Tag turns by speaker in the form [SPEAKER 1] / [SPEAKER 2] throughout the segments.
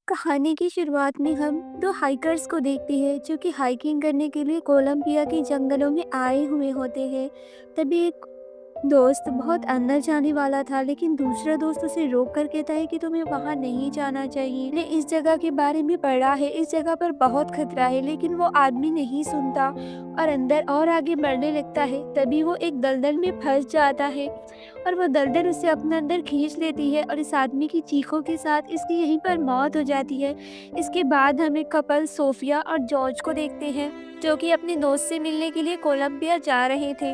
[SPEAKER 1] कहानी की शुरुआत में हम दो हाइकर्स को देखते हैं जो कि हाइकिंग करने के लिए कोलंबिया के जंगलों में आए हुए होते हैं। तभी एक दोस्त बहुत अंदर जाने वाला था, लेकिन दूसरा दोस्त उसे रोक कर कहता है कि तुम्हें वहां नहीं जाना चाहिए। ने इस जगह के बारे में पढ़ा है, इस जगह पर बहुत खतरा है, लेकिन वो आदमी नहीं सुनता और अंदर और आगे बढ़ने लगता है। तभी वो एक दलदल में फंस जाता है और वो दलदल उसे अपने अंदर खींच लेती है और इस आदमी की चीखों के साथ इसकी यहीं पर मौत हो जाती है। इसके बाद हम एक कपल सोफिया और जॉर्ज को देखते हैं जो कि अपने दोस्त से मिलने के लिए कोलंबिया जा रहे थे।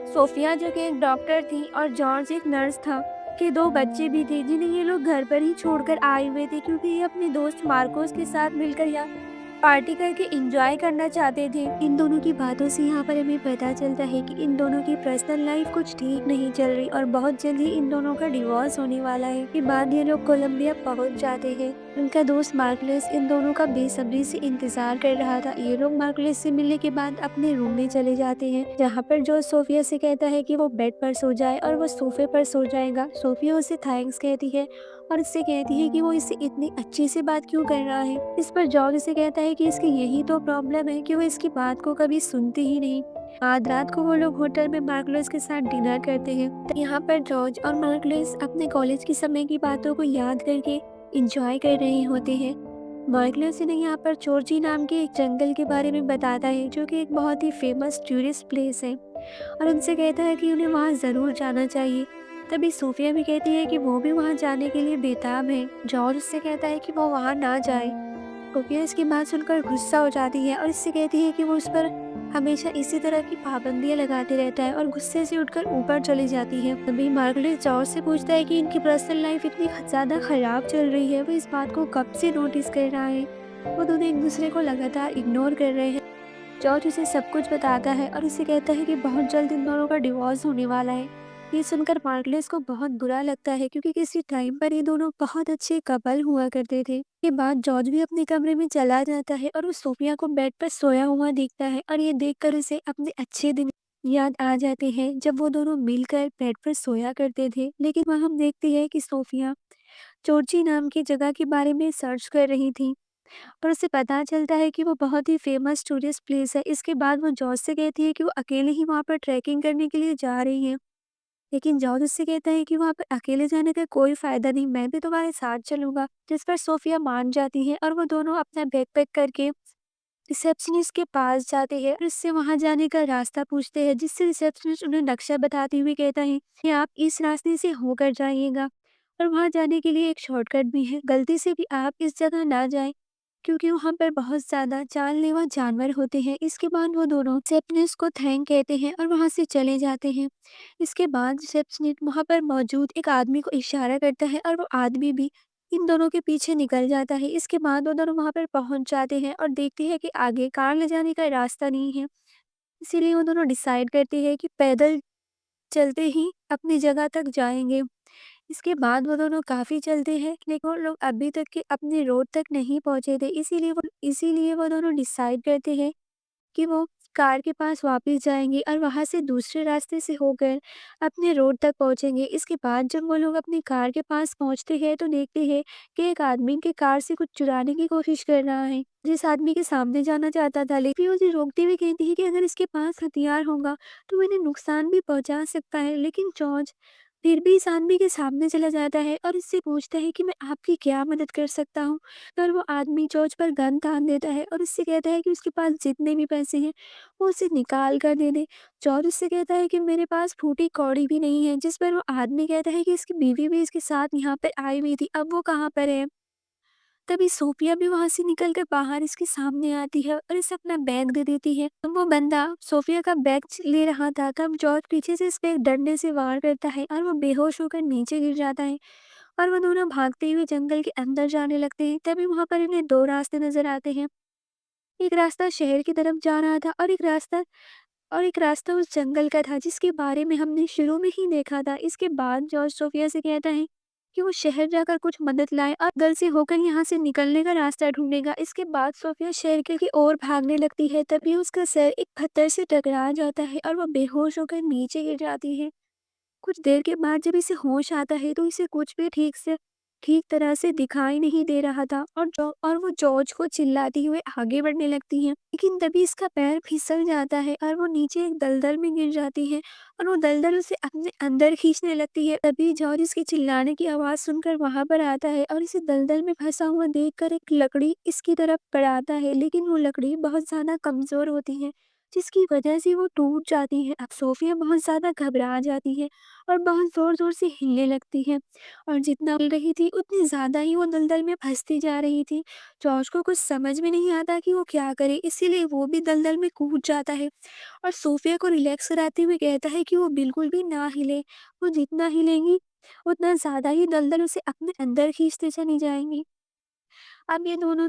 [SPEAKER 1] सोफिया जो कि एक डॉक्टर थी और जॉर्ज एक नर्स था, के दो बच्चे भी थे जिन्हें ये लोग घर पर ही छोड़कर आए हुए थे, क्योंकि ये अपने दोस्त मार्कोस के साथ मिलकर यहाँ पार्टी करके एंजॉय करना चाहते थे। इन दोनों की बातों से यहाँ पर हमें पता चलता है कि इन दोनों की पर्सनल लाइफ कुछ ठीक नहीं चल रही और बहुत जल्द ही इन दोनों का डिवोर्स होने वाला है। के बाद ये लोग कोलंबिया पहुंच जाते हैं। उनका दोस्त मार्कलेस इन दोनों का बेसब्री से इंतजार कर रहा था। ये लोग मार्कलेस से मिलने के बाद अपने रूम में चले जाते हैं, जहाँ पर जो सोफिया से कहता है कि वो बेड पर सो जाए और वो सोफे पर सो जाएगा। सोफिया उसे थैंक्स कहती है और इससे कहती है कि वो इससे इतनी अच्छी से बात क्यों कर रहा है। इस पर जॉर्ज इसे कहता है कि इसकी यही तो प्रॉब्लम है कि वो इसकी बात को कभी सुनती ही नहीं। आज रात को वो लोग होटल में मार्कलेस के साथ डिनर करते हैं। तो यहाँ पर जॉर्ज और मार्कलेस अपने कॉलेज के समय की बातों को याद करके इंजॉय कर रहे होते हैं। मार्कलेस इन्हें यहाँ पर चोरची नाम के एक जंगल के बारे में बताता है जो कि एक बहुत ही फेमस टूरिस्ट प्लेस है और उनसे कहता है कि उन्हें वहाँ ज़रूर जाना चाहिए। तभी सोफिया भी कहती है कि वो भी वहाँ जाने के लिए बेताब है। जॉर्ज उससे कहता है कि वो वहाँ ना जाए। सोफिया इसकी बात सुनकर गुस्सा हो जाती है और इससे कहती है कि वो उस पर हमेशा इसी तरह की पाबंदियां लगाते रहता है और गुस्से से उठकर ऊपर चली जाती है। तभी मार्गरेट जॉर्ज से पूछता है कि इनकी पर्सनल लाइफ इतनी ज़्यादा खराब चल रही है, वो इस बात को कब से नोटिस कर रहा है। वो दोनों एक दूसरे को लगातार इग्नोर कर रहे हैं। जॉर्ज उसे सब कुछ बताता है और उसे कहता है कि बहुत जल्द इन दोनों का डिवोर्स होने वाला है। ये सुनकर मार्कलेस को बहुत बुरा लगता है, क्योंकि किसी टाइम पर ये दोनों बहुत अच्छे कपल हुआ करते थे। के बाद जॉर्ज भी अपने कमरे में चला जाता है और वो सोफिया को बेड पर सोया हुआ देखता है और ये देखकर उसे अपने अच्छे दिन याद आ जाते हैं जब वो दोनों मिलकर बेड पर सोया करते थे। लेकिन वह हम देखते हैं कि सोफिया चोरची नाम की जगह के बारे में सर्च कर रही थी और उसे पता चलता है कि वो बहुत ही फेमस टूरिस्ट प्लेस है। इसके बाद वो जॉर्ज से कहती है कि वो अकेले ही वहाँ पर ट्रैकिंग करने के लिए जा रही है, लेकिन जॉर्ज उससे कहता है कि वहाँ पर अकेले जाने का कोई फायदा नहीं, मैं भी तुम्हारे साथ चलूंगा। जिस पर सोफिया मान जाती है और वो दोनों अपना बैग पैक करके रिसेप्शनिस्ट के पास जाते हैं और उससे वहां जाने का रास्ता पूछते हैं, जिससे रिसेप्शनिस्ट उन्हें नक्शा बताते हुए कहता है कि आप इस रास्ते से होकर जाइएगा और वहां जाने के लिए एक शॉर्टकट भी है। गलती से भी आप इस जगह ना जाएं, क्योंकि वहाँ पर बहुत ज़्यादा जानलेवा जानवर होते हैं। इसके बाद वो दोनों रिसेप्शनिस्ट को थैंक कहते हैं और वहाँ से चले जाते हैं। इसके बाद रिसेप्शनिस्ट वहाँ पर मौजूद एक आदमी को इशारा करता है और वो आदमी भी इन दोनों के पीछे निकल जाता है। इसके बाद वो दोनों वहाँ पर पहुँच जाते हैं और देखते हैं कि आगे कार ले जाने का रास्ता नहीं है। इसीलिए वो दोनों डिसाइड करते हैं कि पैदल चलते ही अपनी जगह तक जाएंगे। इसके बाद वो दोनों काफ़ी चलते हैं, लेकिन वो लोग अभी तक के अपने रोड तक नहीं पहुँचे थे। इसीलिए वो दोनों डिसाइड करते हैं कि वो कार के पास वापस जाएँगे और वहाँ से दूसरे रास्ते से होकर अपने रोड तक पहुँचेंगे। इसके बाद जब वो लोग अपनी कार के पास पहुँचते हैं तो देखते हैं कि एक आदमी इनकी कार से कुछ चुराने की कोशिश कर रहा है। जिस आदमी के सामने जाना चाहता था, लेकिन उसे रोकते हुए कहती है कि अगर इसके पास हथियार होगा तो वो इन्हें नुकसान भी पहुँचा सकता है। लेकिन जॉर्ज फिर भी इस आदमी के सामने चला जाता है और इससे पूछता है कि मैं आपकी क्या मदद कर सकता हूँ। पर वो आदमी जॉर्ज पर गन तान देता है और उससे कहता है कि उसके पास जितने भी पैसे हैं वो उसे निकाल कर दे दे। जॉर्ज उससे कहता है कि मेरे पास फूटी कौड़ी भी नहीं है। जिस पर वो आदमी कहता है कि इसकी बीवी भी इसके साथ यहाँ पर आई हुई थी, अब वो कहाँ पर है। तभी सोफिया भी वहां से निकल कर बाहर इसके सामने आती है और इसे अपना बैग दे देती है। वो बंदा सोफिया का बैग ले रहा था, तब जॉर्ज पीछे से इस पे एक डंडे से वार करता है और वो बेहोश होकर नीचे गिर जाता है और वो दोनों भागते हुए जंगल के अंदर जाने लगते हैं। तभी वहां पर इन्हें दो रास्ते नजर आते हैं। एक रास्ता शहर की तरफ जा रहा था और एक रास्ता उस जंगल का था जिसके बारे में हमने शुरू में ही देखा था। इसके बाद जॉर्ज सोफिया से कहता है कि वो शहर जाकर कुछ मदद लाए और दल से होकर यहाँ से निकलने का रास्ता ढूंढेगा। इसके बाद सोफिया शहर के की ओर भागने लगती है। तभी उसका सर एक पत्थर से टकरा जाता है और वो बेहोश होकर नीचे गिर जाती है। कुछ देर के बाद जब इसे होश आता है तो इसे कुछ भी ठीक से ठीक तरह से दिखाई नहीं दे रहा था और वो जॉर्ज को चिल्लाती हुए आगे बढ़ने लगती है। लेकिन तभी इसका पैर फिसल जाता है और वो नीचे एक दलदल में गिर जाती है और वो दलदल उसे अपने अंदर खींचने लगती है। तभी जॉर्ज इसके चिल्लाने की आवाज़ सुनकर वहाँ पर आता है और इसे दलदल में फंसा हुआ देखकर एक लकड़ी इसकी तरफ बढ़ाता है, लेकिन वो लकड़ी बहुत ज़्यादा कमज़ोर होती है, जिसकी वजह से वो टूट जाती है। अब सोफिया बहुत ज़्यादा घबरा जाती है और बहुत ज़ोर-ज़ोर से हिलने लगती है और जितना हिल रही थी उतनी ज़्यादा ही वो दलदल में फँसती जा रही थी। जॉर्ज को कुछ समझ में नहीं आता कि वो क्या करे, इसीलिए वो भी दलदल में कूद जाता है और सोफिया को रिलैक्स कराते हुए कहता है कि वो बिल्कुल भी ना हिले। वो जितना हिलेंगी उतना ज़्यादा ही दलदल उसे अपने अंदर खींचते चली जाएँगी। अब ये दोनों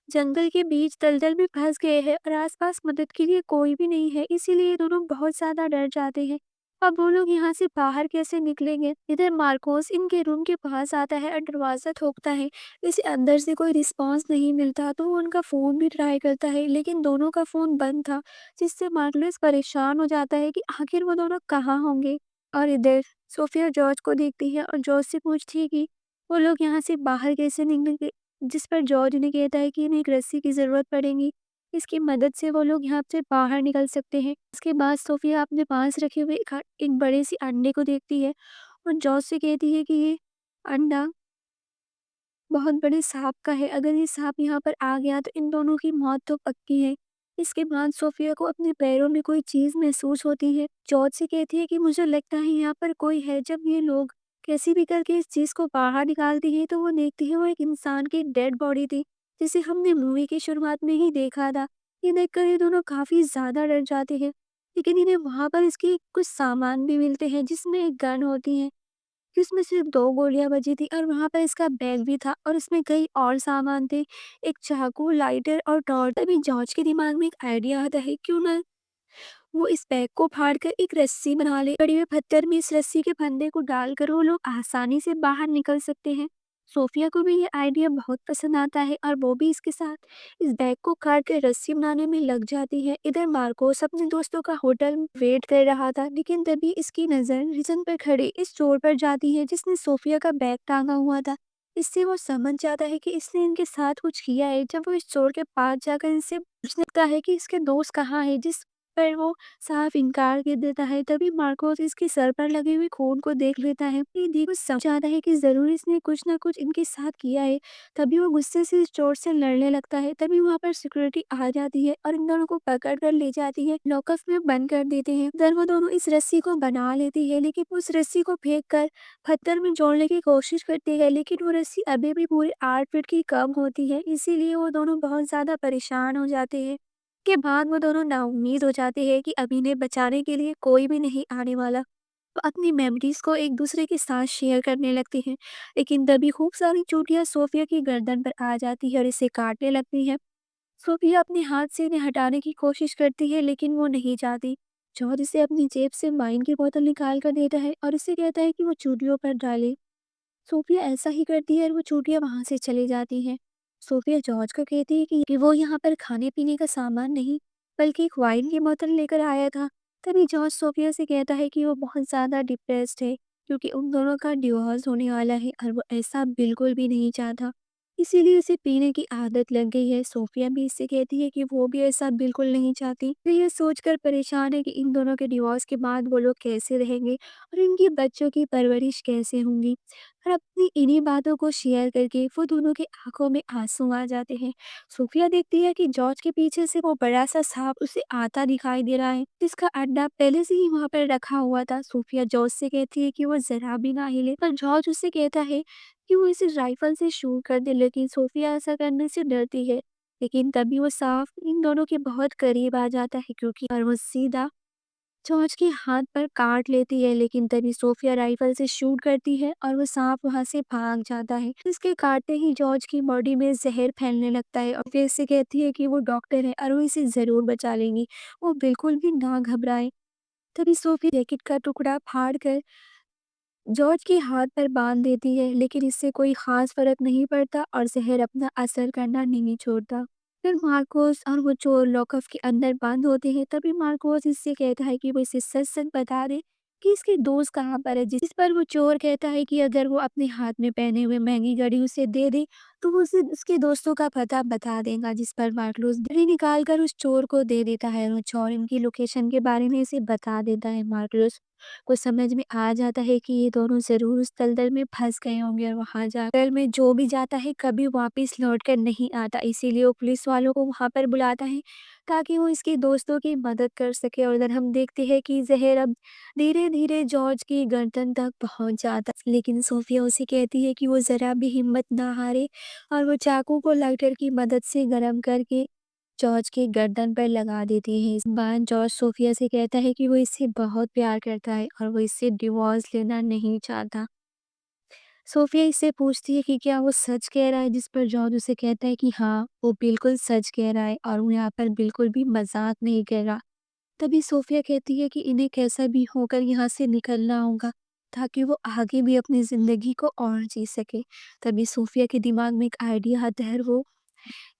[SPEAKER 1] जंगल के बीच दलदल में फंस गए हैं और आसपास मदद के लिए कोई भी नहीं है, इसीलिए ये दोनों बहुत ज्यादा डर जाते हैं। अब वो लोग यहाँ से बाहर कैसे निकलेंगे? इधर मार्कोस इनके रूम के पास आता है और दरवाजा ठोकता है। इसे अंदर से कोई रिस्पांस नहीं मिलता तो वो उनका फोन भी ट्राई करता है, लेकिन दोनों का फोन बंद था, जिससे मार्कोस परेशान हो जाता है कि आखिर वो दोनों कहाँ होंगे। और इधर सोफिया जॉर्ज को देखती है और जॉर्ज से पूछती है कि वो लोग यहाँ से बाहर कैसे निकलेंगे, जिस पर जॉर्ज ने कहता है कि इन्हें एक रस्सी की ज़रूरत पड़ेगी। इसकी मदद से वो लोग यहाँ से बाहर निकल सकते हैं। उसके बाद सोफिया अपने पास रखे हुए एक बड़े से अंडे को देखती है और जॉर्ज से कहती है कि ये अंडा बहुत बड़े सांप का है। अगर ये सांप यहाँ पर आ गया तो इन दोनों की मौत तो पक्की है। इसके बाद सोफिया को अपने पैरों में कोई चीज़ महसूस होती है। जॉर्ज से कहती है कि मुझे लगता है यहाँ पर कोई है। जब ये लोग कैसे भी करके इस चीज़ को बाहर निकालती है तो वो देखती है वो एक इंसान की डेड बॉडी थी, जिसे हमने मूवी की शुरुआत में ही देखा था। ये देखकर ये दोनों काफ़ी ज़्यादा डर जाते हैं, लेकिन इन्हें वहाँ पर इसके कुछ सामान भी मिलते हैं जिसमें एक गन होती है, जिसमें सिर्फ 2 गोलियाँ बची थी और वहाँ पे इसका बैग भी था और उसमें कई और सामान थे, एक चाकू, लाइटर और टॉर्च। तभी जॉर्ज के दिमाग में एक आइडिया आता है, क्यों ना वो इस बैग को फाड़कर एक रस्सी बना ले। पड़े हुए पत्थर में इस रस्सी के फंदे को डालकर वो लोग आसानी से बाहर निकल सकते हैं। सोफिया को भी ये आइडिया बहुत पसंद आता है और वो भी इसके साथ इस बैग को काट कर रस्सी बनाने में लग जाती है। इधर मार्कोस अपने दोस्तों का होटल में वेट कर रहा था, लेकिन तभी इसकी नज़र रिजन पर खड़े इस चोर पर जाती है जिसने सोफिया का बैग टांगा हुआ था। इससे वो समझ जाता है कि इसने इनके साथ कुछ किया है। जब वो इस चोर के पास जाकर इनसे पूछने लगता है कि इसके दोस्त कहाँ है, जिस पर वो साफ इनकार कर देता है। तभी मार्कोस इसके सर पर लगे हुए खून को देख लेता है। ये देख वो समझ आता है कि जरूर इसने कुछ ना कुछ इनके साथ किया है। तभी वो गुस्से से इस चोर से लड़ने लगता है। तभी वहाँ पर सिक्योरिटी आ जाती है और इन दोनों को पकड़ कर ले जाती है, लॉकअप में बंद कर देते हैं। इधर वो दोनों इस रस्सी को बना लेती है, लेकिन उस रस्सी को फेंक कर पत्थर में जोड़ने की कोशिश करती है, लेकिन वो रस्सी अभी भी पूरे 8 फीट की कम होती है। इसीलिए वो दोनों बहुत ज्यादा परेशान हो जाते हैं। के बाद वो दोनों नाउम्मीद हो जाते हैं कि अब इन्हें बचाने के लिए कोई भी नहीं आने वाला। वो अपनी मेमोरीज को एक दूसरे के साथ शेयर करने लगते हैं, लेकिन तभी खूब सारी चोटियां सोफिया की गर्दन पर आ जाती है और इसे काटने लगती है। सोफिया अपने हाथ से इन्हें हटाने की कोशिश करती है, लेकिन वो नहीं चाहती। जॉर्ज इसे अपनी जेब से वाइन की बोतल निकाल कर देता है और इसे कहता है कि वो चूड़ियों पर डाले। सोफिया ऐसा ही करती है और वो चूड़ियाँ वहाँ से चली जाती हैं। सोफिया जॉर्ज को कहती है कि वो यहाँ पर खाने-पीने का सामान नहीं, बल्कि एक वाइन की बोतल लेकर आया था। तभी जॉर्ज सोफिया से कहता है कि वो बहुत ज़्यादा डिप्रेस्ड है, क्योंकि उन दोनों का डिवोर्स होने वाला है और वो ऐसा बिल्कुल भी नहीं चाहता। इसीलिए उसे पीने की आदत लग गई है। सोफिया भी इससे कहती है कि वो भी ऐसा बिल्कुल नहीं चाहती। वो ये सोचकर परेशान है कि इन दोनों के डिवोर्स के बाद वो लोग कैसे रहेंगे और इनके बच्चों की परवरिश कैसे होंगी। और अपनी इन्हीं बातों को शेयर करके वो दोनों की आंखों में आंसू आ जाते हैं। सोफिया देखती है कि जॉर्ज के पीछे से वो बड़ा सा सांप उसे आता दिखाई दे रहा है, जिसका अड्डा पहले से ही वहां पर रखा हुआ था। सोफिया जॉर्ज से कहती है कि वो जरा भी ना हिले, पर जॉर्ज उससे कहता है कि वो इसे राइफल से शूट कर दे, लेकिन सोफिया ऐसा करने से डरती है। लेकिन तभी वो सांप इन दोनों के बहुत करीब आ जाता है, क्योंकि और वो सीधा जॉर्ज के हाथ पर काट लेती है, लेकिन तभी सोफिया राइफल से शूट करती है और वो सांप वहां से भाग जाता है। इसके काटते ही जॉर्ज की बॉडी में जहर फैलने लगता है और फिर से कहती है कि वो डॉक्टर है और वो इसे जरूर बचा लेंगी। वो बिल्कुल भी ना घबराए। तभी सोफी जैकेट का टुकड़ा फाड़ कर जॉर्ज के हाथ पर बांध देती है, लेकिन इससे कोई खास फर्क नहीं पड़ता और जहर अपना असर करना नहीं छोड़ता। फिर मार्कोस और वो चोर लॉकअप के अंदर बंद होते हैं। तभी मार्कोस इससे कहता है कि वो इसे सच सच बता दे कि इसके दोस्त कहाँ पर है, जिस पर वो चोर कहता है कि अगर वो अपने हाथ में पहने हुए महंगी घड़ी उसे दे दे तो वो उसे उसके दोस्तों का पता बता देगा, जिस पर मार्कोस घड़ी निकाल कर उस चोर को दे देता है। वो चोर इनकी लोकेशन के बारे में इसे बता देता है। मार्कोस को समझ में आ जाता है कि ये दोनों ज़रूर उस दलदल में फँस गए होंगे और वहाँ जाकर में जो भी जाता है कभी वापस लौट कर नहीं आता। इसीलिए वो पुलिस वालों को वहाँ पर बुलाता है ताकि वो इसके दोस्तों की मदद कर सके। और इधर हम देखते हैं कि ज़हर अब धीरे-धीरे जॉर्ज की गर्दन तक पहुँच जाता है। लेकिन सोफिया उसे कहती है कि वो ज़रा भी हिम्मत ना हारे और वो चाकू को लाइटर की मदद से गरम करके जॉर्ज की गर्दन पर लगा देती है। इस बार जॉर्ज सोफिया से कहता है कि वो इससे बहुत प्यार करता है और वो इससे डिवोर्स लेना नहीं चाहता। सोफिया इससे पूछती है कि क्या वो सच कह रहा है, जिस पर जॉर्ज उसे कहता है कि हाँ, वो बिल्कुल सच कह रहा है और वो यहाँ पर बिल्कुल भी मज़ाक नहीं कर रहा। तभी सोफिया कहती है कि इन्हें कैसा भी होकर यहाँ से निकलना होगा ताकि वो आगे भी अपनी ज़िंदगी को और जी सके। तभी सोफिया के दिमाग में एक आइडिया आता है, वो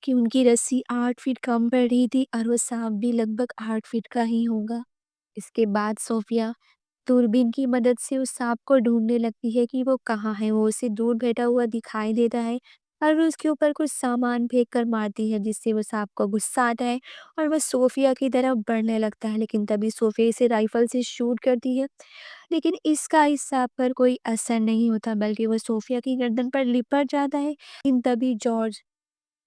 [SPEAKER 1] कि उनकी रस्सी 8 फीट कम पड़ रही थी और वो सांप भी लगभग 8 फीट का ही होगा। इसके बाद सोफिया दूरबीन की मदद से उस सांप को ढूंढने लगती है कि वो कहाँ है। वो उसे दूर बैठा हुआ दिखाई देता है और वो उसके ऊपर कुछ सामान फेंक कर मारती है, जिससे वो सांप को गुस्सा आता है और वह सोफिया की तरफ बढ़ने लगता है। लेकिन तभी सोफिया इसे राइफल से शूट करती है, लेकिन इसका इस सांप पर कोई असर नहीं होता बल्कि वह सोफिया की गर्दन पर लिपट जाता है। लेकिन तभी जॉर्ज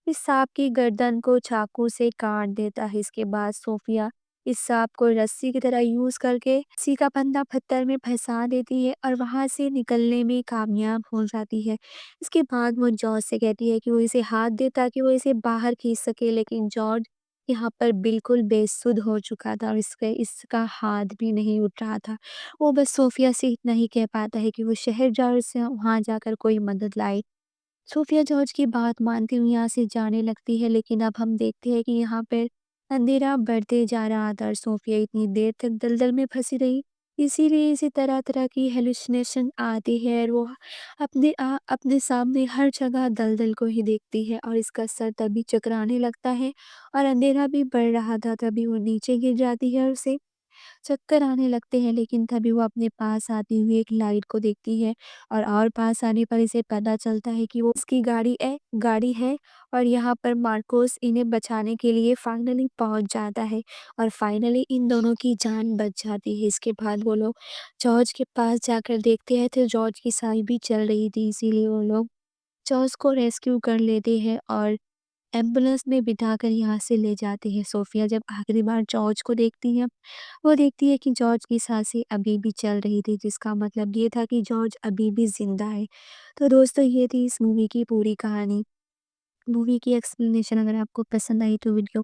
[SPEAKER 1] इस सांप की गर्दन को चाकू से काट देता है। इसके बाद सोफिया इस सांप को रस्सी की तरह यूज करके रस्सी का फंदा पत्थर में फंसा देती है और वहां से निकलने में कामयाब हो जाती है। इसके बाद वो जॉर्ज से कहती है कि वो इसे हाथ दे ताकि वो इसे बाहर खींच सके, लेकिन जॉर्ज यहाँ पर बिल्कुल बेसुध हो चुका था और इसका हाथ भी नहीं उठ रहा था। वो बस सोफिया से इतना ही कह पाता है कि वो शहर जा से वहां जाकर कोई मदद लाए। सोफिया जॉर्ज की बात मानती हुई यहाँ से जाने लगती है, लेकिन अब हम देखते हैं कि यहाँ पर अंधेरा बढ़ते जा रहा था और सोफिया इतनी देर तक दलदल में फंसी रही। इसीलिए इसे तरह तरह की हेलुसिनेशन आती है और वो अपने सामने हर जगह दलदल को ही देखती है और इसका सर तभी चकराने लगता है और अंधेरा भी बढ़ रहा था। तभी वो नीचे गिर जाती है और उसे चक्कर आने लगते हैं। लेकिन तभी वो अपने पास आती हुई एक लाइट को देखती है और पास आने पर इसे पता चलता है कि वो उसकी गाड़ी है और यहाँ पर मार्कोस इन्हें बचाने के लिए फाइनली पहुंच जाता है और फाइनली इन दोनों की जान बच जाती है। इसके बाद वो लोग जॉर्ज के पास जाकर देखते हैं तो जॉर्ज की सांस भी चल रही थी, इसीलिए वो लोग जॉर्ज को रेस्क्यू कर लेते हैं और एम्बुलेंस में बिठाकर यहाँ से ले जाते हैं। सोफिया जब आखिरी बार जॉर्ज को देखती है, वो देखती है कि जॉर्ज की सांसें अभी भी चल रही थी, जिसका मतलब ये था कि जॉर्ज अभी भी ज़िंदा है। तो दोस्तों ये थी इस मूवी की पूरी कहानी। मूवी की एक्सप्लेनेशन अगर आपको पसंद आई तो वीडियो